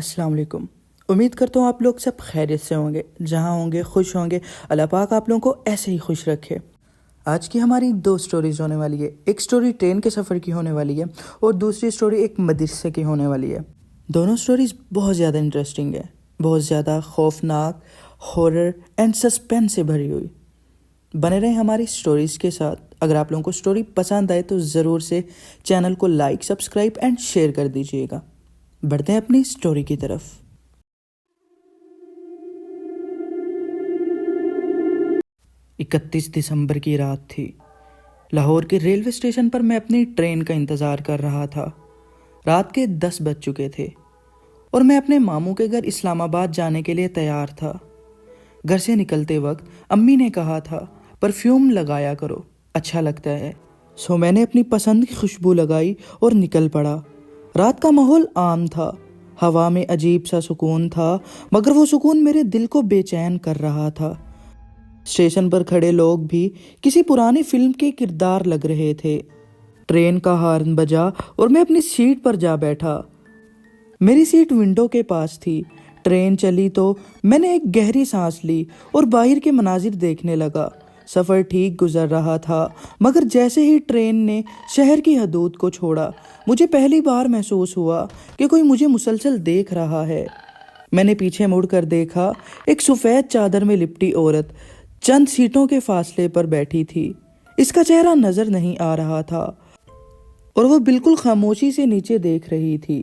अस्सलाम वालेकुम। उम्मीद करता हूँ आप लोग सब खैरियत से होंगे, जहाँ होंगे खुश होंगे। अल्लाह पाक आप लोगों को ऐसे ही खुश रखे। आज की हमारी दो स्टोरीज़ होने वाली है। एक स्टोरी ट्रेन के सफ़र की होने वाली है और दूसरी स्टोरी एक मदरसे की होने वाली है। दोनों स्टोरीज़ बहुत ज़्यादा इंटरेस्टिंग है, बहुत ज़्यादा खौफनाक, हॉरर एंड सस्पेंस से भरी हुई। बने रहें हमारी स्टोरीज़ के साथ। अगर आप लोगों को स्टोरी पसंद आए तो ज़रूर से चैनल को लाइक, सब्सक्राइब एंड शेयर कर दीजिएगा। बढ़ते हैं अपनी स्टोरी की तरफ। 31 दिसंबर की रात थी। लाहौर के रेलवे स्टेशन पर मैं अपनी ट्रेन का इंतज़ार कर रहा था। रात के 10 बज चुके थे और मैं अपने मामू के घर इस्लामाबाद जाने के लिए तैयार था। घर से निकलते वक्त अम्मी ने कहा था, परफ्यूम लगाया करो, अच्छा लगता है। सो मैंने अपनी पसंद की खुशबू लगाई और निकल पड़ा। रात का माहौल आम था, हवा में अजीब सा सुकून था, मगर वो सुकून मेरे दिल को बेचैन कर रहा था। स्टेशन पर खड़े लोग भी किसी पुरानी फिल्म के किरदार लग रहे थे। ट्रेन का हॉर्न बजा और मैं अपनी सीट पर जा बैठा। मेरी सीट विंडो के पास थी। ट्रेन चली तो मैंने एक गहरी सांस ली और बाहर के मनाजिर देखने लगा। सफ़र ठीक गुजर रहा था, मगर जैसे ही ट्रेन ने शहर की हदूद को छोड़ा, मुझे पहली बार महसूस हुआ कि कोई मुझे मुसलसल देख रहा है। मैंने पीछे मुड़कर देखा। एक सफ़ेद चादर में लिपटी औरत चंद सीटों के फासले पर बैठी थी। इसका चेहरा नज़र नहीं आ रहा था और वो बिल्कुल खामोशी से नीचे देख रही थी।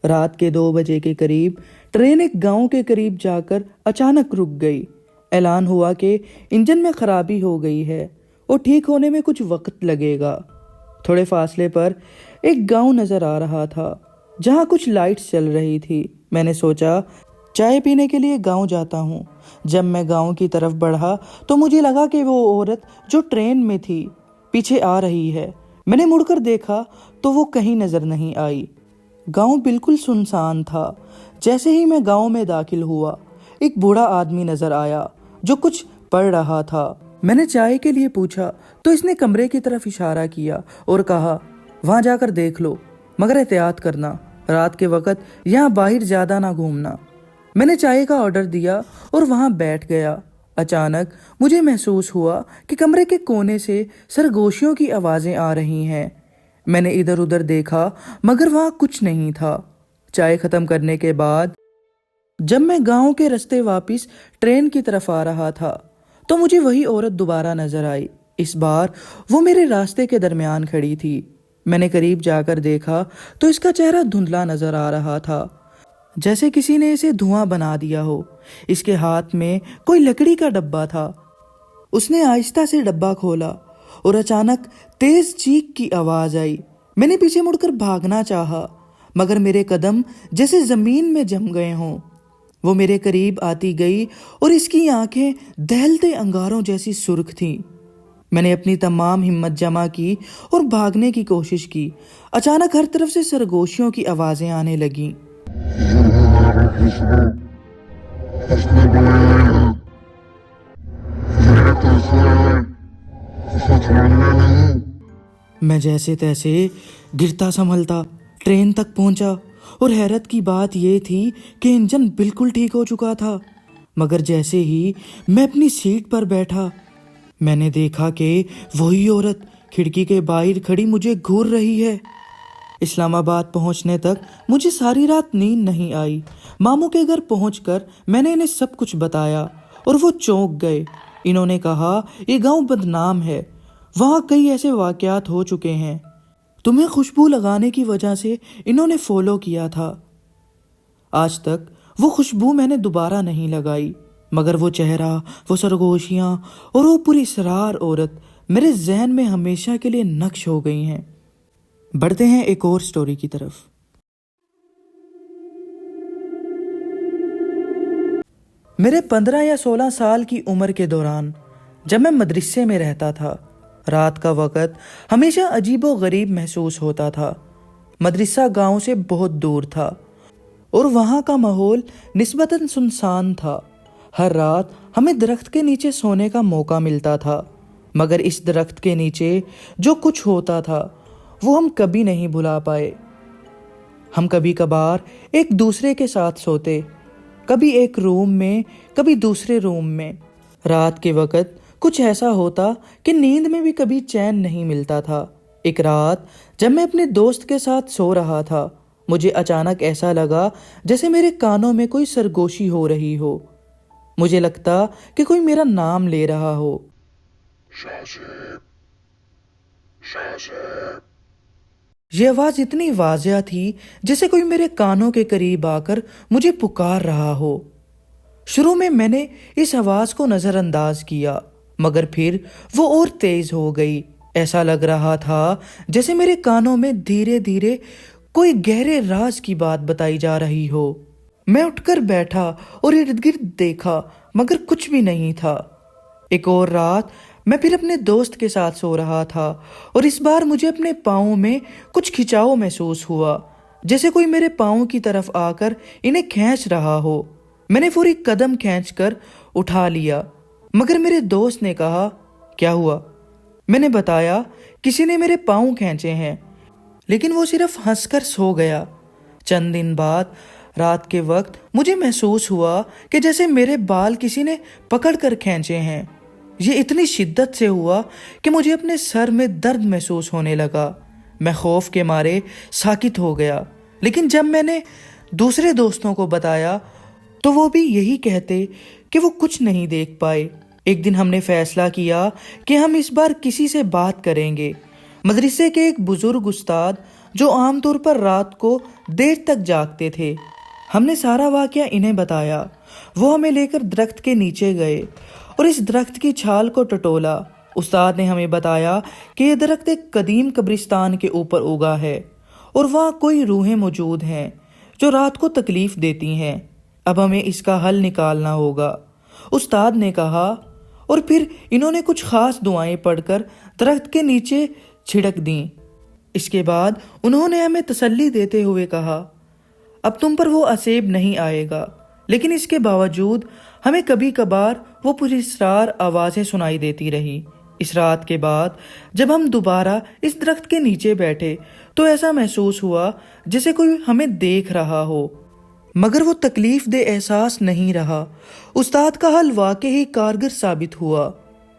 रात के 2 बजे के करीब ट्रेन एक गांव के करीब जाकर अचानक रुक गई। ऐलान हुआ कि इंजन में खराबी हो गई है और ठीक होने में कुछ वक्त लगेगा। थोड़े फासले पर एक गांव नज़र आ रहा था जहां कुछ लाइट्स चल रही थी। मैंने सोचा चाय पीने के लिए गांव जाता हूं। जब मैं गांव की तरफ बढ़ा तो मुझे लगा कि वो औरत जो ट्रेन में थी पीछे आ रही है। मैंने मुड़कर देखा तो वो कहीं नज़र नहीं आई। गांव बिल्कुल सुनसान था। जैसे ही मैं गांव में दाखिल हुआ, एक बूढ़ा आदमी नज़र आया जो कुछ पढ़ रहा था। मैंने चाय के लिए पूछा तो इसने कमरे की तरफ इशारा किया और कहा, वहाँ जाकर देख लो, मगर एहतियात करना, रात के वक्त यहाँ बाहर ज़्यादा ना घूमना। मैंने चाय का ऑर्डर दिया और वहाँ बैठ गया। अचानक मुझे महसूस हुआ कि कमरे के कोने से सरगोशियों की आवाज़ें आ रही हैं। मैंने इधर उधर देखा, मगर वहाँ कुछ नहीं था। चाय ख़त्म करने के बाद जब मैं गांव के रास्ते वापस ट्रेन की तरफ आ रहा था तो मुझे वही औरत दोबारा नजर आई। इस बार वो मेरे रास्ते के दरमियान खड़ी थी। मैंने करीब जाकर देखा तो इसका चेहरा धुंधला नजर आ रहा था, जैसे किसी ने इसे धुआं बना दिया हो। इसके हाथ में कोई लकड़ी का डब्बा था। उसने आहिस्ता से डब्बा खोला और अचानक तेज चीख की आवाज आई। मैंने पीछे मुड़कर भागना चाहा, मगर मेरे कदम जैसे जमीन में जम गए हों। वो मेरे करीब आती गई और इसकी आंखें दहलते अंगारों जैसी सुर्ख थीं। मैंने अपनी तमाम हिम्मत जमा की और भागने की कोशिश की। अचानक हर तरफ से सरगोशियों की आवाजें आने लगीं। मैं जैसे तैसे गिरता संभलता ट्रेन तक पहुंचा और हैरत की बात यह थी कि इंजन बिल्कुल ठीक हो चुका था। मगर जैसे ही मैं अपनी सीट पर बैठा, मैंने देखा कि वही औरत खिड़की के बाहर खड़ी मुझे घूर रही है। इस्लामाबाद पहुंचने तक मुझे सारी रात नींद नहीं आई। मामू के घर पहुंचकर मैंने इन्हें सब कुछ बताया और वो चौंक गए। इन्होंने कहा, ये गांव बदनाम है, वहाँ कई ऐसे वाकयात हो चुके हैं। तुम्हें खुशबू लगाने की वजह से इन्होंने फॉलो किया था। आज तक वो खुशबू मैंने दोबारा नहीं लगाई, मगर वो चेहरा, वो सरगोशियाँ और वो पूरी सरार औरत मेरे जहन में हमेशा के लिए नक्श हो गई हैं। बढ़ते हैं एक और स्टोरी की तरफ। मेरे 15 या 16 साल की उम्र के दौरान जब मैं मदरसे में रहता था, रात का वक़्त हमेशा अजीबो गरीब महसूस होता था। मदरसा गांव से बहुत दूर था और वहाँ का माहौल निस्बतन सुनसान था। हर रात हमें दरख्त के नीचे सोने का मौका मिलता था, मगर इस दरख्त के नीचे जो कुछ होता था वो हम कभी नहीं भुला पाए। ہم کبھی کبھار ایک دوسرے کے ساتھ سوتے، کبھی ایک روم میں کبھی دوسرے روم میں۔ رات کے وقت کچھ ایسا ہوتا کہ نیند میں بھی کبھی چین نہیں ملتا تھا۔ ایک رات جب میں اپنے دوست کے ساتھ سو رہا تھا، مجھے اچانک ایسا لگا جیسے میرے کانوں میں کوئی سرگوشی ہو رہی ہو۔ مجھے لگتا کہ کوئی میرا نام لے رہا ہو۔ یہ آواز اتنی واضح تھی جیسے کوئی میرے کانوں کے قریب آ کر مجھے پکار رہا ہو۔ شروع میں نے اس آواز کو نظر انداز کیا، مگر پھر وہ اور تیز ہو گئی۔ ایسا لگ رہا تھا جیسے میرے کانوں میں دھیرے دھیرے کوئی گہرے راز کی بات بتائی جا رہی ہو۔ میں اٹھ کر بیٹھا اور ارد گرد دیکھا، مگر کچھ بھی نہیں تھا۔ ایک اور رات میں پھر اپنے دوست کے ساتھ سو رہا تھا، اور اس بار مجھے اپنے پاؤں میں کچھ کھچاؤ محسوس ہوا، جیسے کوئی میرے پاؤں کی طرف آ کر انہیں کھینچ رہا ہو۔ میں نے فوری قدم کھینچ کر اٹھا لیا، مگر میرے دوست نے کہا، کیا ہوا؟ میں نے بتایا، کسی نے میرے پاؤں کھینچے ہیں، لیکن وہ صرف ہنس کر سو گیا۔ چند دن بعد رات کے وقت مجھے محسوس ہوا کہ جیسے میرے بال کسی نے پکڑ کر کھینچے ہیں۔ یہ اتنی شدت سے ہوا کہ مجھے اپنے سر میں درد محسوس ہونے لگا۔ میں خوف کے مارے ساکت ہو گیا، لیکن جب میں نے دوسرے دوستوں کو بتایا تو وہ بھی یہی کہتے کہ وہ کچھ نہیں دیکھ پائے۔ ایک دن ہم نے فیصلہ کیا کہ ہم اس بار کسی سے بات کریں گے۔ مدرسے کے ایک بزرگ استاد جو عام طور پر رات کو دیر تک جاگتے تھے، ہم نے سارا واقعہ انہیں بتایا۔ وہ ہمیں لے کر درخت کے نیچے گئے اور اس درخت کی چھال کو ٹٹولا۔ استاد نے ہمیں بتایا کہ یہ درخت ایک قدیم قبرستان کے اوپر اگا ہے، اور وہاں کوئی روحیں موجود ہیں جو رات کو تکلیف دیتی ہیں۔ اب ہمیں اس کا حل نکالنا ہوگا، استاد نے کہا، اور پھر انہوں نے کچھ خاص دعائیں پڑھ کر درخت کے نیچے چھڑک دیں۔ اس کے بعد انہوں نے ہمیں تسلی دیتے ہوئے کہا، اب تم پر وہ عذاب نہیں آئے گا، لیکن اس کے باوجود ہمیں کبھی کبھار وہ پراسرار آوازیں سنائی دیتی رہی۔ اس رات کے بعد جب ہم دوبارہ اس درخت کے نیچے بیٹھے تو ایسا محسوس ہوا جیسے کوئی ہمیں دیکھ رہا ہو، مگر وہ تکلیف دہ احساس نہیں رہا۔ استاد کا حل واقعی کارگر ثابت ہوا،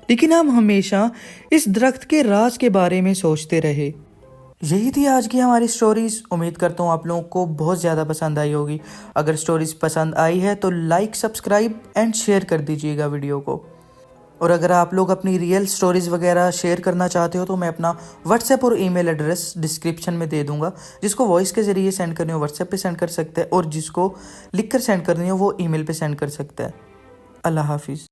لیکن ہم ہمیشہ اس درخت کے راز کے بارے میں سوچتے رہے۔ یہی تھی آج کی ہماری سٹوریز۔ امید کرتا ہوں آپ لوگوں کو بہت زیادہ پسند آئی ہوگی۔ اگر سٹوریز پسند آئی ہے تو لائک، سبسکرائب اینڈ شیئر کر دیجیے گا ویڈیو کو۔ اور اگر آپ لوگ اپنی ریئل سٹوریز وغیرہ شیئر کرنا چاہتے ہو تو میں اپنا واٹس ایپ اور ای میل ایڈریس ڈسکرپشن میں دے دوں گا۔ جس کو وائس کے ذریعے سینڈ کرنی ہو واٹس ایپ پہ سینڈ کر سکتے ہیں، اور جس کو لکھ کر سینڈ کرنی ہو وہ ای میل پہ سینڈ کر سکتا ہے۔ اللہ حافظ۔